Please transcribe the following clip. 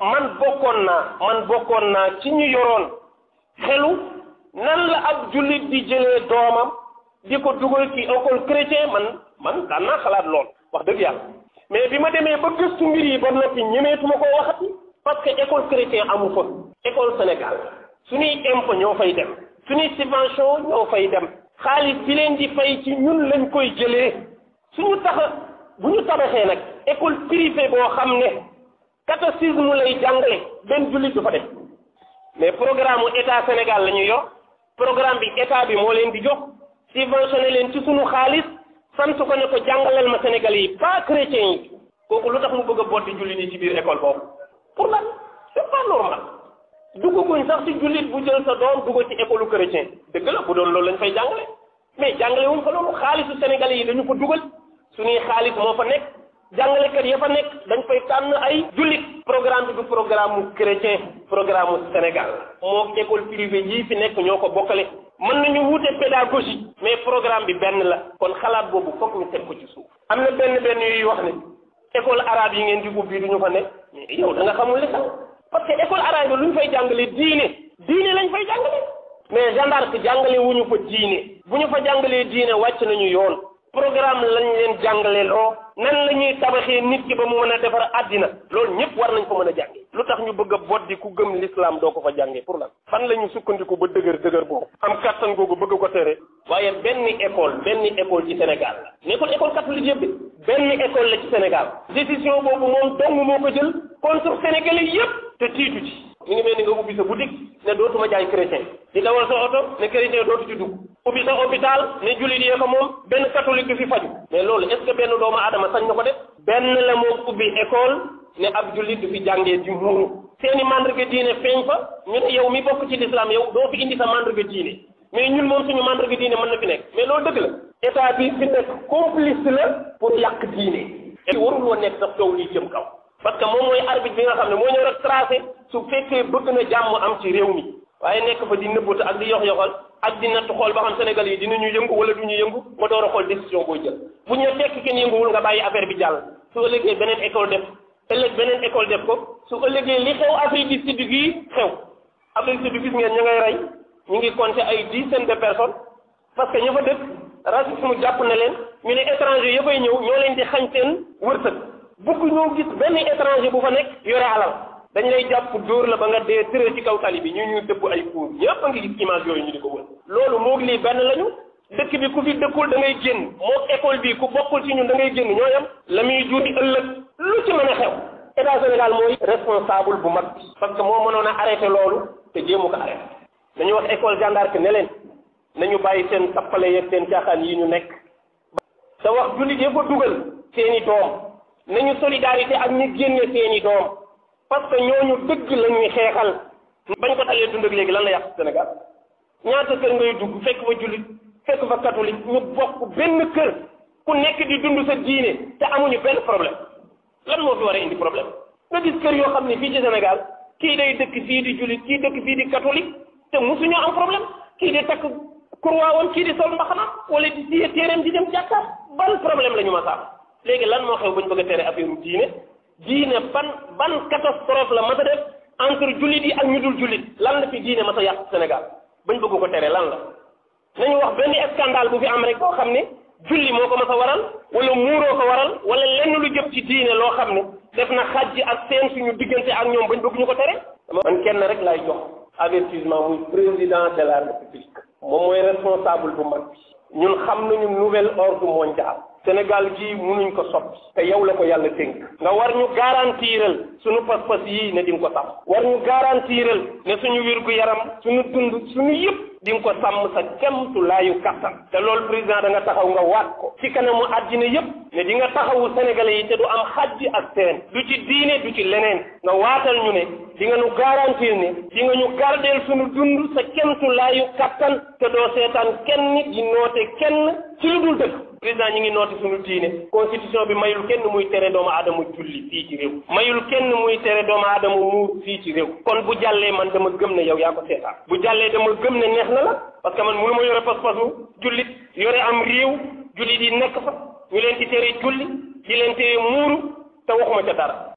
man bokkoon naa ci ñu yoroon xelu nan la ab jullit di jëlee doomam di ko dugal ci école chrétien man daan naa xalaat lool wax dëgg yàlla mais bi ma demee ba gëstu mbir yi ba noppi ñemeetuma koo waxati parce que école chrétien amu fa école Sénégal suñuy impôt ñoo fay dem suñuy subvention ñoo fay dem xaalis bi leen di fay ci ñun lañ koy jëlee bu ñu tabaxee nag école privée boo xam ne catéchisme lay jàngale benn jullit du fa def mais programme état Sénégal la ñuy yor programme bi état bi moo leen di jox subventionné leen ci sunu xaalis sant ko ne ko jàngaleel ma Sénégal yi pas chrétien yi kooku lu tax mu bëgg a botti jullit yi ci biir école boobu pour lan c'est pas normal dugguñ sax ci jullit bu jël sa doom dugg ci école chrétien dëgg la bu doon loolu lañ fay jàngale mais jàngale wuñ ko loolu xaalisu Sénégalais yi dañu ko dugal suñuy xaalis moo fa nekk jàngalekat ya fa nekk dañ fay tànn ay jullit programme bi du programme mu chrétien programme mu Sénégal moo école privée yii fi nekk ñoo ko bokkale mën nañu wuute pédagogie mais programme bi benn la kon xalaat boobu fokk ñu teg ko ci suuf am na benn yuy wax ne école arabe yi ngeen di ubbi duñu fa nekk mais yow da nga xamul li sax parce que école arabe bi lu ñu fay jàngale diine lañ fay jàngale mais Jeanne d'Arc jàngale wuñu fa diine bu ñu fa jàngalee diine wàcc nañu yoon programme lañ leen jàngale loo nan la ñuy tabaxee nit ki ba mu mën a defar àddina loolu ñëpp war nañ ko mën a jànge lu tax ñu bëgg a boddi ku gëm l'islam doo ko fa jàngee pour lan fan la ñu sukkandiku ba dëgër boobu am kattan googu bëgg ko tere waaye benn école ci Sénégal la nekkul école catholique yëpp benn école la ci Sénégal décision boobu moom dong moo ko jël contre sénégalais yëpp te tiitu ci mi ngi mel ni nga ubbi sa boutique ne dootuma jaay chrétien di dawal sa oto ne chrétien dootu ci dugg ubbi sa hôpital ne jullit yee ko moom benn catholique du fi faju mais loolu est-ce que benn doomu aadama sañ na ko def benn la moom ubbi école ne ab jullit du fi jàngee di muuru seeni mandarga diine feeñ fa ñu ne yow mi bokk ci l'islam yow doo fi indi sa mandarga diine mais ñun moom suñu mandarga diine mën na fi nekk mais loolu dëgg la état bi fi nekk complice la pour yàq diine et warul woon nekk sax coow lii jëm kaw parce que moom mooy arbitre bi nga xam ne moo ñëw rek tracé su fekkee bëgg na jàmm am ci réew mi waaye nekk fa di nëbbatu ak di yox-yoxal ak di natt xool ba xam Sénégal yi dinañu yëngu wala du ñu yëngu nga door a xool décision booy jël bu ñu tekk kenn yënguwul nga bàyyi affaire bi jàll su ëllëgee beneen école def beneen école def ko su ëllëgee li xew Afrique du Sud gii xew Afrique du Sud gis ngeen ñu ngay rey ñu ngi compter ay dizaines de personnes parce que ña fa dëkk racisme jàpp na leen ñu ne étranger ya fay ñëw ñoo leen di xañ seen wërsëg bëgg ñoo gis benn étranger bu fa nekk yore alal dañ lay jàpp dóor la ba nga dee tëree ci kaw tali bi ñu dëbb ay puur ñëpp a ngi gis image yooyu ñu di ko wër loolu moog lii benn lañu dëkk bi ku fi dëkkul da ngay génn moog école bi ku bokkul ci ñun da ngay génn ñoo yam la muy juuti ëllëg lu ci mën a xew état Sénégal mooy responsable bu mag bi parce que moo mënoon a arrêté loolu te jéemu ko arrêté dañu wax école Jeanne d'Arc ne leen nañu bàyyi seen tappale yeeg seen caaxaan yi ñu nekk te wax jullit yi fa dugal seeni doom nañu solidarité ak ñu génne seeni doom parce que ñooñu dëgg la ñuy xeexal bañ ko talee dund ak léegi lan la yàq Sénégal ñaata kër ngay dugg fekk fa jullit fekk fa catholique ñu bokk benn kër ku nekk di dund sa diine te amuñu benn problème lan moo fi war a indi problème nga gis kër yoo xam ne fii ci Sénégal kii day dëkk fii di jullit kii dëkk fii di catholique te mosuñu am problème kii di takk croix woon kii di sol mbaxana wala di siye téeréem di dem jàkkaar ban problème la ñu ma saam léegi lan moo xew bañ bëgg a tere affaire diine ban catastrophe la mas a def entre jullit yi ak ñu dul jullit lan la fi diine mas a yàq Sénégal bañ bëgg ko tere lan la nañu wax benn scandale bu fi am rek boo xam ne julli moo ko mas a waral wala muuroo ko waral wala lenn lu jëm ci diine loo xam ne def na xajji ak seen suñu diggante ak ñoom bañ bëgg ñu ko tere man kenn rek lay jox avertissement muy président de la république moom mooy responsable bu mag bi ñun xam nañu nouvel ordre mondial Sénégal gii munuñ ko soppi te yow la ko yàlla dénk nga war ñu garantiral suñu pas-pas yii ne di nga ko sàmm war ñu garantiral ne suñu wérgu yaram suñu dund suñu yëpp di nga ko sàmm sa kemtu laayu kattan te loolu président da nga taxaw nga waat ko ci kanamu àddina yëpp ne di nga taxawu sénégalais yi te du am xajji ak seen du ci diine du ci leneen nga waatal ñu ne di nga ñu garantir ne di nga ñu gardeel suñu dund sa kemtu laayu kattan te doo seetaan kenn di noote kenn ci lu dul dëgg président ñi ngi nooti suñu diine constitution bi mayul kenn muy tere doomu aadama julli fii ci réew mayul kenn muy tere doomu aadama muur fii ci réew kon bu jàllee man dama gëm ne yow yaa ko seetaan bu jàllee dama gëm ne neex na la parce que man mënu ma yore pas-pasu jullit yore am réew jullit yi nekk fa ñu leen di tere julli di leen tere muuru te waxuma ca dara